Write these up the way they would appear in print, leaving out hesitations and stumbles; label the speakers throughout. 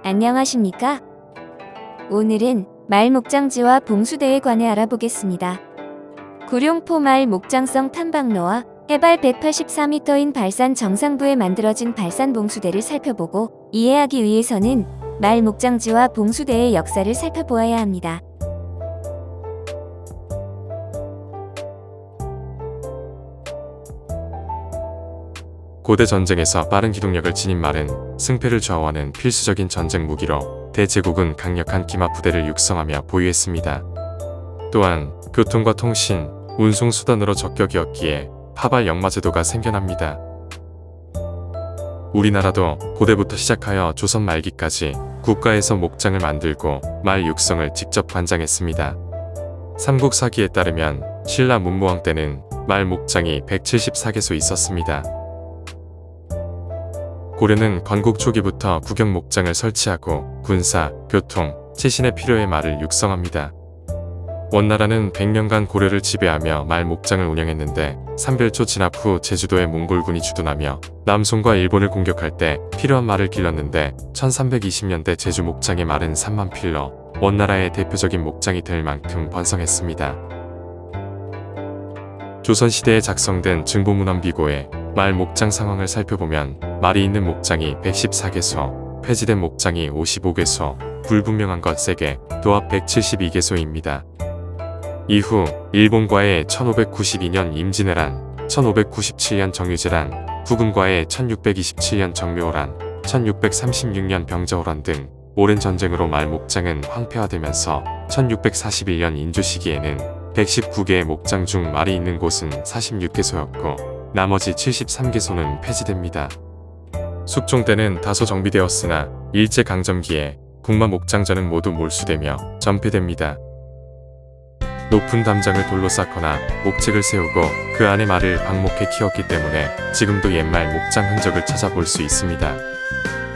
Speaker 1: 안녕하십니까? 오늘은 말 목장지와 봉수대에 관해 알아보겠습니다. 구룡포 말 목장성 탐방로와 해발 184m인 발산 정상부에 만들어진 발산 봉수대를 살펴보고 이해하기 위해서는 말 목장지와 봉수대의 역사를 살펴보아야 합니다.
Speaker 2: 고대 전쟁에서 빠른 기동력을 지닌 말은 승패를 좌우하는 필수적인 전쟁 무기로 대제국은 강력한 기마 부대를 육성하며 보유했습니다. 또한 교통과 통신, 운송 수단으로 적격이었기에 파발 역마제도가 생겨납니다. 우리나라도 고대부터 시작하여 조선 말기까지 국가에서 목장을 만들고 말 육성을 직접 관장했습니다. 삼국사기에 따르면 신라 문무왕 때는 말 목장이 174개소 있었습니다. 고려는 건국 초기부터 국영 목장을 설치하고 군사, 교통, 최신의 필요에 말을 육성합니다. 원나라는 100년간 고려를 지배하며 말 목장을 운영했는데 삼별초 진압 후 제주도에 몽골군이 주둔하며 남송과 일본을 공격할 때 필요한 말을 길렀는데 1320년대 제주 목장의 말은 3만 필러, 원나라의 대표적인 목장이 될 만큼 번성했습니다. 조선시대에 작성된 증보문헌비고에 말 목장 상황을 살펴보면 말이 있는 목장이 114개소, 폐지된 목장이 55개소, 불분명한 것 3개, 도합 172개소입니다. 이후 일본과의 1592년 임진왜란, 1597년 정유재란, 후금과의 1627년 정묘호란, 1636년 병자호란 등 오랜 전쟁으로 말 목장은 황폐화되면서 1641년 인조 시기에는 119개의 목장 중 말이 있는 곳은 46개소였고 나머지 73개소는 폐지됩니다. 숙종 때는 다소 정비되었으나 일제강점기에 국마 목장전은 모두 몰수되며 전폐됩니다. 높은 담장을 돌로 쌓거나 목책을 세우고 그 안에 말을 방목해 키웠기 때문에 지금도 옛말 목장 흔적을 찾아볼 수 있습니다.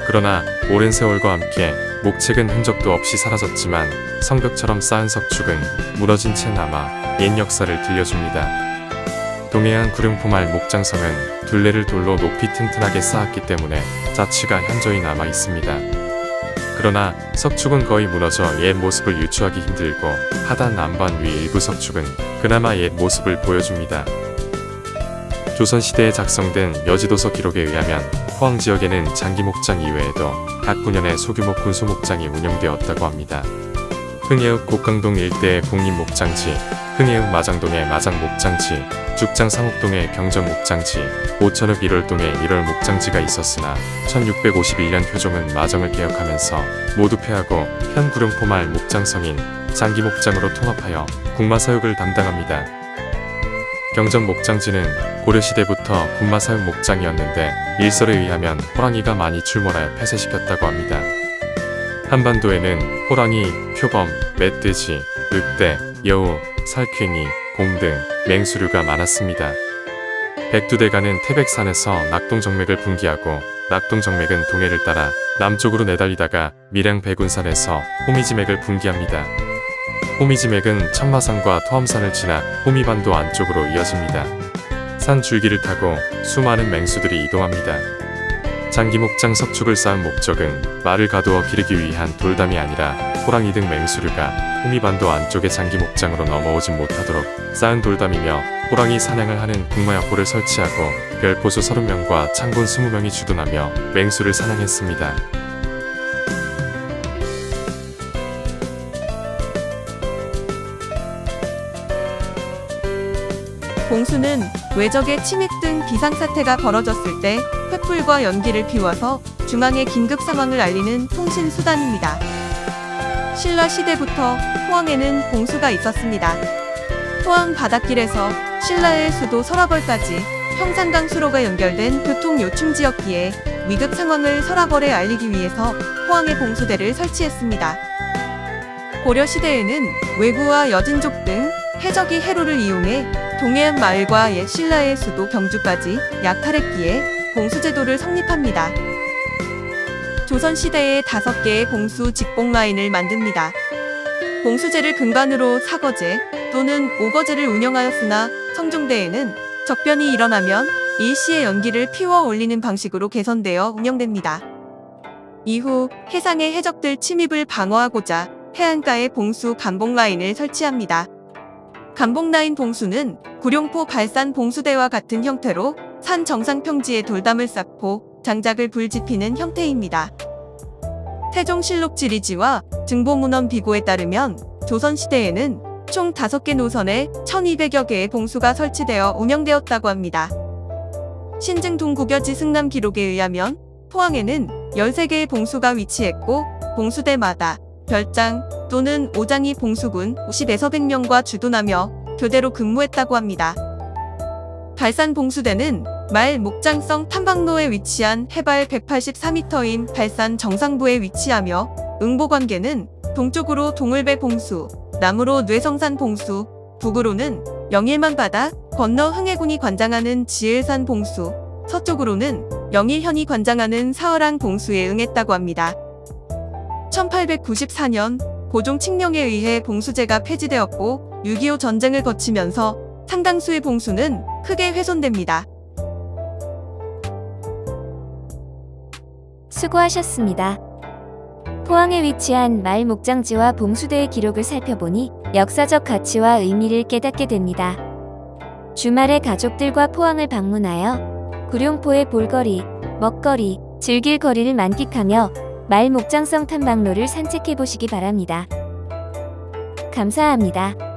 Speaker 2: 그러나 오랜 세월과 함께 목책은 흔적도 없이 사라졌지만 성벽처럼 쌓은 석축은 무너진 채 남아 옛 역사를 들려줍니다. 동해안 구룡포말 목장성은 둘레를 돌로 높이 튼튼하게 쌓았기 때문에 자취가 현저히 남아 있습니다. 그러나 석축은 거의 무너져 옛 모습을 유추하기 힘들고 하단 안반 위 일부 석축은 그나마 옛 모습을 보여줍니다. 조선시대에 작성된 여지도서 기록에 의하면 포항 지역에는 장기목장 이외에도 각 군현의 소규모 군소목장이 운영되었다고 합니다. 흥해읍 곡강동 일대의 국립목장지, 흥해읍 마장동의 마장목장지, 죽장 상옥동의 경정목장지, 오천읍 1월동의 1월목장지가 있었으나 1651년 효종은 마정을 개혁하면서 모두 폐하고 현 구룡포말 목장성인 장기목장으로 통합하여 국마사육을 담당합니다. 경정목장지는 고려시대부터 군마사육 목장이었는데 일설에 의하면 호랑이가 많이 출몰하여 폐쇄시켰다고 합니다. 한반도에는 호랑이, 표범, 멧돼지, 늑대, 여우, 살쾡이, 곰 등 맹수류가 많았습니다. 백두대간은 태백산에서 낙동정맥을 분기하고 낙동정맥은 동해를 따라 남쪽으로 내달리다가 밀양 백운산에서 호미지맥을 분기합니다. 호미지맥은 천마산과 토암산을 지나 호미반도 안쪽으로 이어집니다. 산 줄기를 타고 수많은 맹수들이 이동합니다. 장기목장 석축을 쌓은 목적은 말을 가두어 기르기 위한 돌담이 아니라 호랑이 등 맹수류가 호미반도 안쪽의 장기목장으로 넘어오지 못하도록 쌓은 돌담이며 호랑이 사냥을 하는 국마약고를 설치하고 별포수 30명과 창군 20명이 주둔하며 맹수를 사냥했습니다.
Speaker 3: 봉수는 외적의 침입 등 비상사태가 벌어졌을 때 횃불과 연기를 피워서 중앙의 긴급 상황을 알리는 통신수단입니다. 신라 시대부터 포항에는 봉수가 있었습니다. 포항 바닷길에서 신라의 수도 서라벌까지 형산강 수로가 연결된 교통 요충지였기에 위급 상황을 서라벌에 알리기 위해서 포항에 봉수대를 설치했습니다. 고려 시대에는 왜구와 여진족 등 해적이 해로를 이용해 동해안 마을과 옛 신라의 수도 경주까지 약탈했기에 봉수제도를 성립합니다. 조선시대에 5개의 봉수 직봉 라인을 만듭니다. 봉수제를 근간으로 사거제 또는 오거제를 운영하였으나 성종대에는 적변이 일어나면 일시에 연기를 피워 올리는 방식으로 개선되어 운영됩니다. 이후 해상의 해적들 침입을 방어하고자 해안가에 봉수 감봉 라인을 설치합니다. 감봉 라인 봉수는 구룡포 발산 봉수대와 같은 형태로 산 정상 평지에 돌담을 쌓고 장작을 불지피는 형태입니다. 태종실록 지리지와 증보문헌 비고에 따르면 조선시대에는 총 5개 노선에 1200여 개의 봉수가 설치되어 운영되었다고 합니다. 신증 동국여지 승남 기록에 의하면 포항에는 13개의 봉수가 위치했고 봉수대마다 별장 또는 오장이 봉수군 50에서 100명과 주둔하며 교대로 근무했다고 합니다. 발산 봉수대는 말 목장성 탐방로에 위치한 해발 184m인 발산 정상부에 위치하며 응보관계는 동쪽으로 동을배 봉수, 남으로 뇌성산 봉수, 북으로는 영일만 바다 건너 흥해군이 관장하는 지을산 봉수, 서쪽으로는 영일현이 관장하는 사월항 봉수에 응했다고 합니다. 1894년 고종 칙령에 의해 봉수제가 폐지되었고 6.25 전쟁을 거치면서 상당수의 봉수는 크게 훼손됩니다.
Speaker 1: 수고하셨습니다. 포항에 위치한 말 목장지와 봉수대의 기록을 살펴보니 역사적 가치와 의미를 깨닫게 됩니다. 주말에 가족들과 포항을 방문하여 구룡포의 볼거리, 먹거리, 즐길 거리를 만끽하며 말 목장성 탐방로를 산책해 보시기 바랍니다. 감사합니다.